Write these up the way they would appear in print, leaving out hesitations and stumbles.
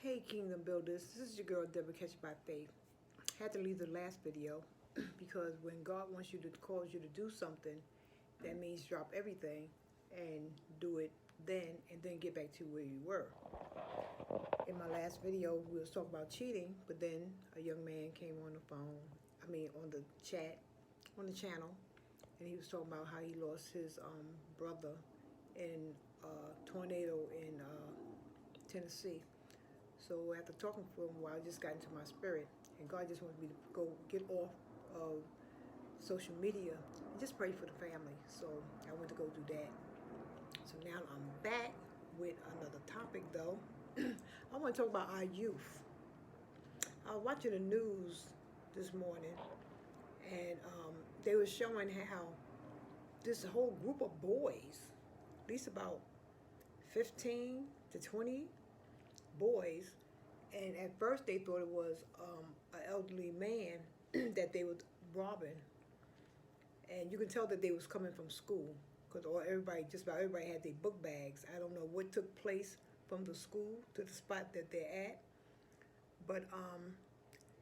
Hey Kingdom Builders, this is your girl Deborah Catch by Faith. Had to leave the last video because when God wants you to cause you to do something, that means drop everything and do it then and then get back to where you were. In my last video, we was talking about cheating, but then a young man came on the phone, on the chat, on the channel, and he was talking about how he lost his brother in a tornado in Tennessee. So after talking for him a while, I just got into my spirit, and God just wanted me to go get off of social media and just pray for the family. So I went to go do that. So now I'm back with another topic, though. I want to talk about our youth. I was watching the news this morning, and they were showing how this whole group of boys, at least about 15 to 20 boys, and at first they thought it was an elderly man that they were robbing, and you can tell that they was coming from school because just about everybody had their book bags. I don't know what took place from the school to the spot that they're at, but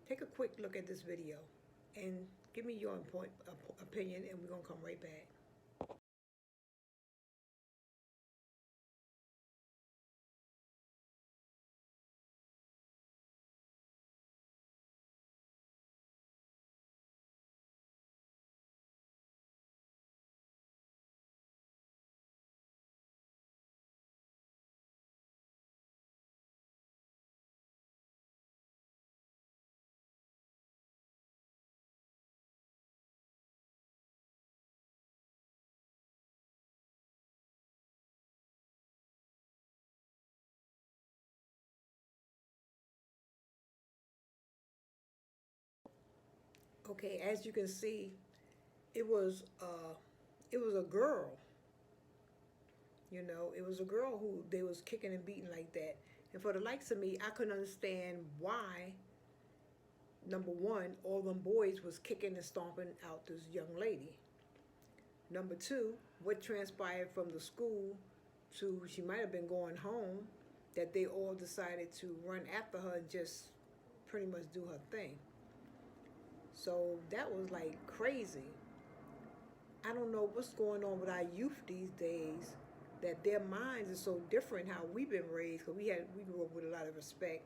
take a quick look at this video and give me your opinion, and we're gonna come right back. Okay, as you can see, it was uh, it was a girl. It was a girl who they was kicking and beating like that. And for the likes of me, I couldn't understand why, number one, all them boys was kicking and stomping out this young lady. Number two, what transpired from the school to she might have been going home, that they all decided to run after her and just pretty much do her thing. So that was like crazy. I don't know what's going on with our youth these days, that their minds are so different how we've been raised, because we grew up with a lot of respect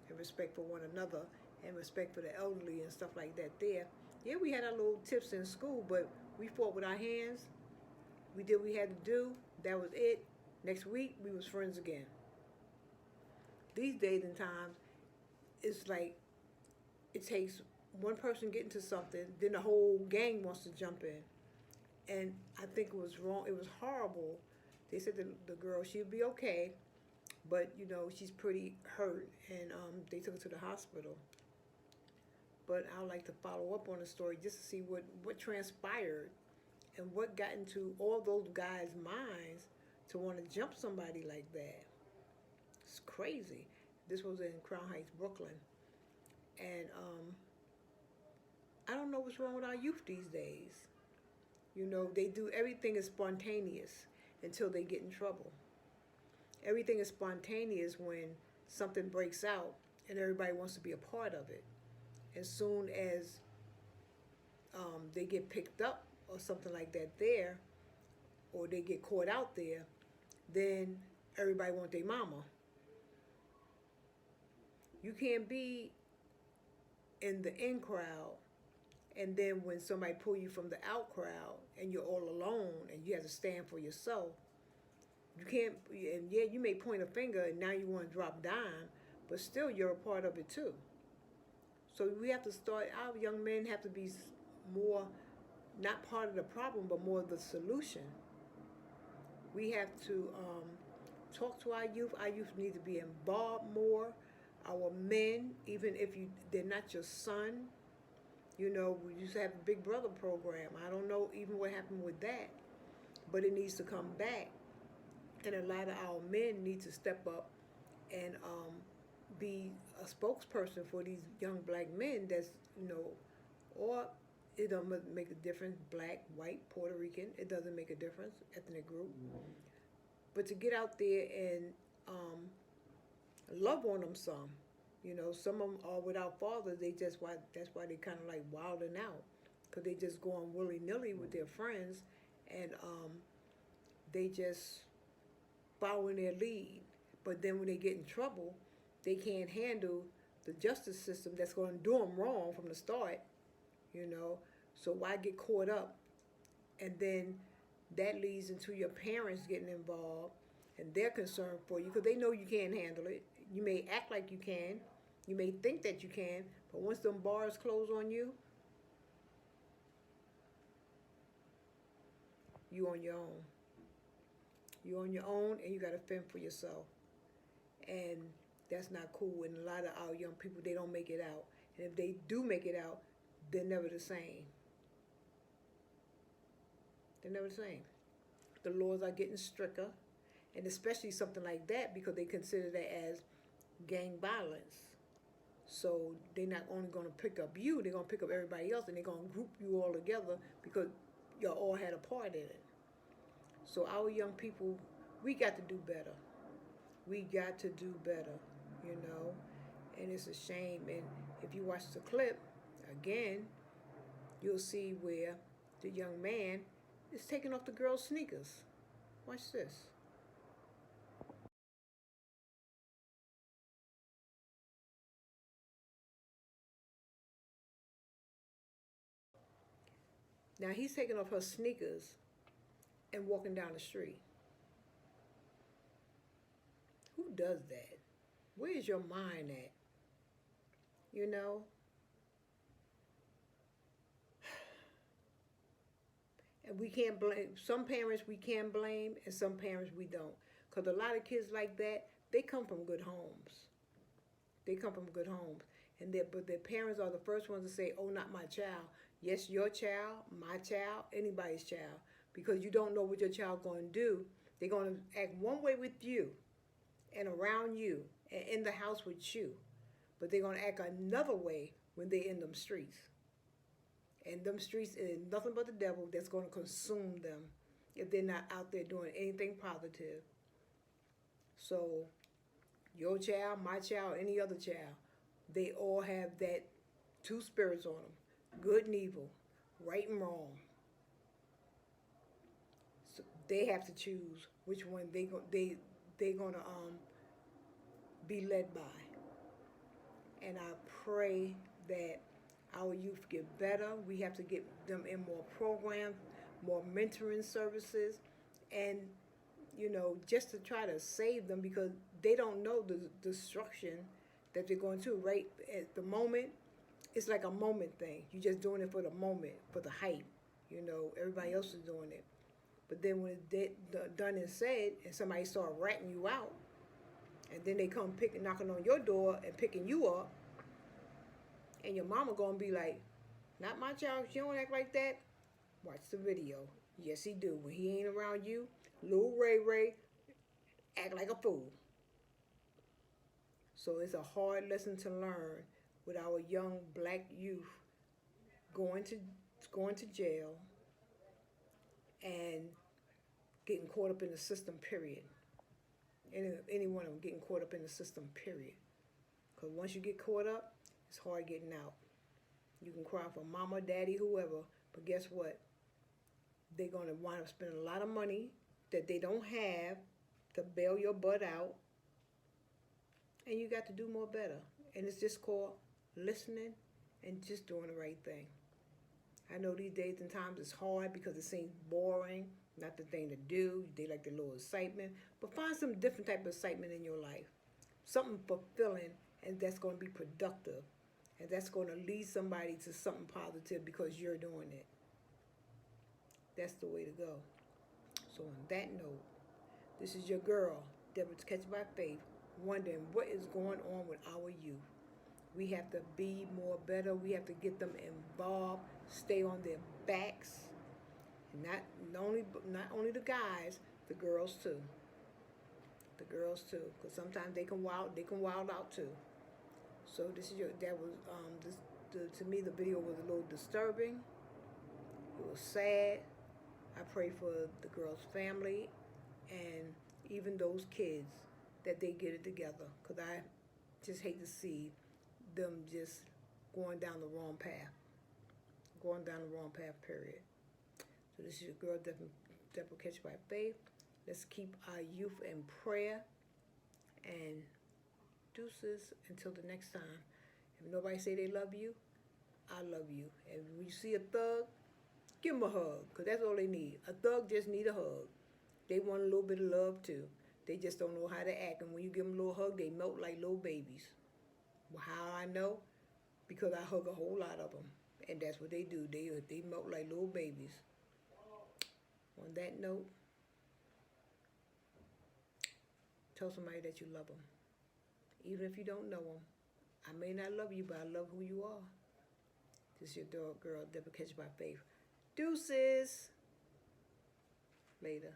and respect for one another and respect for the elderly and stuff like that there. Yeah, we had our little tips in school, but we fought with our hands. We did what we had to do. That was it. Next week, we was friends again. These days and times, it's like it takes one person getting to something, then the whole gang wants to jump in. And I think it was wrong. It was horrible. They said the girl, she'd be okay, but she's pretty hurt, and they took her to the hospital. But I'd like to follow up on the story just to see what transpired and what got into all those guys' minds to want to jump somebody like that. It's crazy. This was in Crown Heights, Brooklyn. And I don't know what's wrong with our youth these days. They do everything is spontaneous until they get in trouble. Everything is spontaneous when something breaks out and everybody wants to be a part of it. As soon as they get picked up or something like that there, or they get caught out there, then everybody wants their mama. You can't be in the in crowd, and then when somebody pull you from the out crowd and you're all alone and you have to stand for yourself, you can't. And yeah, you may point a finger and now you want to drop dime, but still you're a part of it too. So we have to start. Our young men have to be more, not part of the problem, but more the solution. We have to talk to our youth. Our youth need to be involved more. Our men, even if they're not your son, we used to have a Big Brother program. I don't know even what happened with that, but it needs to come back. And a lot of our men need to step up and be a spokesperson for these young black men or it don't make a difference, black, white, Puerto Rican, it doesn't make a difference, ethnic group. But to get out there and love on them some. You know, some of them are without fathers. That's why they kind of like wilding out, because they just going willy nilly with their friends, and they just following their lead. But then when they get in trouble, they can't handle the justice system that's going to do them wrong from the start. You know, so why get caught up? And then that leads into your parents getting involved, and they're concerned for you because they know you can't handle it. You may act like you can, you may think that you can, but once them bars close on you, you on your own. You on your own, and you got to fend for yourself. And that's not cool. And a lot of our young people, they don't make it out. And if they do make it out, they're never the same. They're never the same. The laws are getting stricter, and especially something like that, because they consider that as gang violence. So they're not only going to pick up you, they're going to pick up everybody else, and they're going to group you all together because you all had a part in it. So our young people, we got to do better. We got to do better, you know. And it's a shame. And if you watch the clip, again, you'll see where the young man is taking off the girl's sneakers. Watch this. Now he's taking off her sneakers and walking down the street. Who does that? Where is your mind at? You know? And we can't blame, some parents we can blame, and some parents we don't. Because a lot of kids like that, they come from good homes. They come from good homes. But their parents are the first ones to say, oh, not my child. Yes, your child, my child, anybody's child. Because you don't know what your child's going to do. They're going to act one way with you and around you and in the house with you. But they're going to act another way when they're in them streets. And them streets is nothing but the devil that's going to consume them if they're not out there doing anything positive. So your child, my child, any other child, they all have that two spirits on them, good and evil, right and wrong. So they have to choose which one they're gonna be led by. And I pray that our youth get better. We have to get them in more programs, more mentoring services, and you know, just to try to save them, because they don't know the destruction that they're going to. Right at the moment, it's like a moment thing. You're just doing it for the moment, for the hype. You know, everybody else is doing it. But then when it's done and said, and somebody start ratting you out, and then they come knocking on your door and picking you up, and your mama gonna be like, not my child, she don't act like that. Watch the video. Yes, he do. When he ain't around you, Lil Ray Ray act like a fool. So it's a hard lesson to learn with our young black youth going to jail and getting caught up in the system, period. Any one of them getting caught up in the system, period. Because once you get caught up, it's hard getting out. You can cry for mama, daddy, whoever, but guess what? They're going to wind up spending a lot of money that they don't have to bail your butt out. And you got to do more better. And it's just called listening and just doing the right thing. I know these days and times it's hard because it seems boring, not the thing to do. They like the little excitement. But find some different type of excitement in your life. Something fulfilling, and that's going to be productive. And that's going to lead somebody to something positive because you're doing it. That's the way to go. So on that note, this is your girl, Deborah Catch by Faith, wondering what is going on with our youth. We have to be more better. We have to get them involved, stay on their backs. Not only the guys, the girls too. The girls too, because sometimes they can wild out too. So to me the video was a little disturbing. It was sad. I pray for the girl's family and even those kids that they get it together, because I just hate to see them just going down the wrong path. Going down the wrong path, period. So this is your girl, Deborah Catch by Faith. Let's keep our youth in prayer. And deuces until the next time. If nobody say they love you, I love you. And when you see a thug, give them a hug, because that's all they need. A thug just need a hug. They want a little bit of love too. They just don't know how to act. And when you give them a little hug, they melt like little babies. Well, how I know? Because I hug a whole lot of them. And that's what they do. They melt like little babies. On that note, tell somebody that you love them. Even if you don't know them. I may not love you, but I love who you are. This is your dog girl, Deborah Catch by Faith. Deuces. Later.